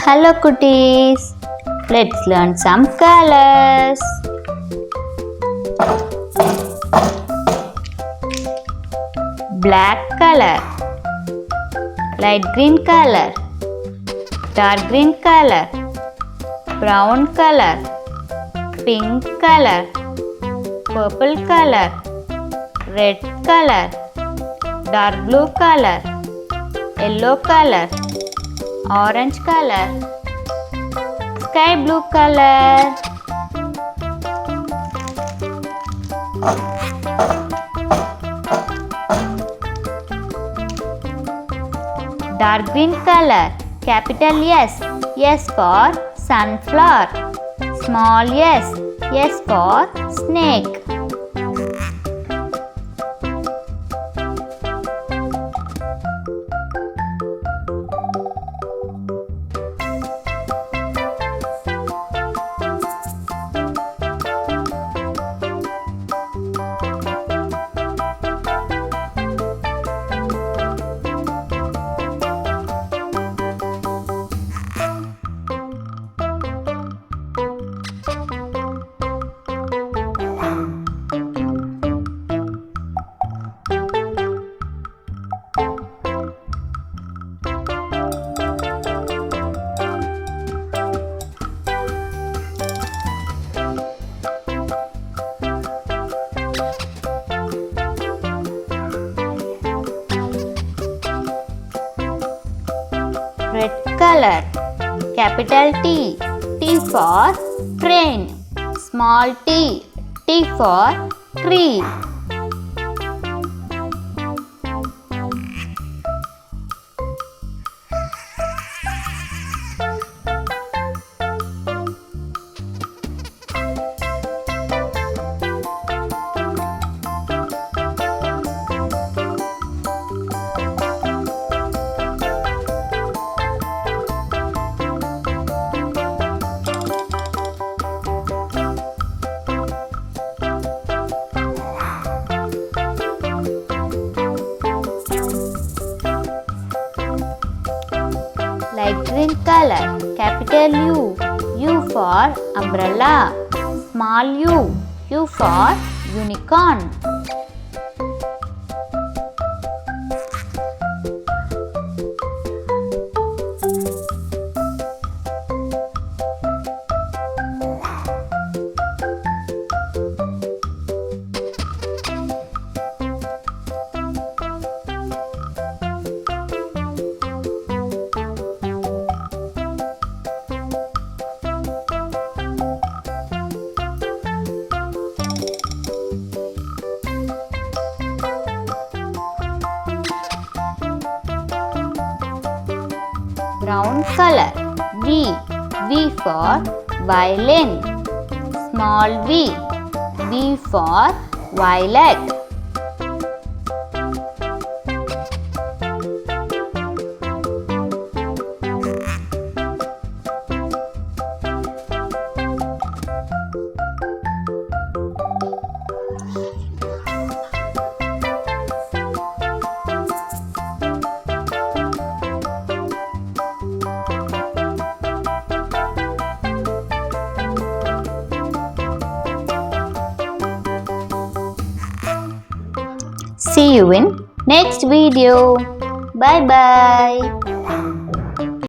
Hello cuties, let's learn some colors. Black color, light green color, dark green color, brown color, pink color, purple color, red color, dark blue color, yellow color, orange color, sky blue color. Dark green color, capital S, S for sunflower, small s, S for snake. Red color, capital T, T for train, small t, T for tree. Light green color, capital U, U for umbrella, small u, U for unicorn. Brown color, V, V for violin, small v, V for violet. See you in next video. Bye bye.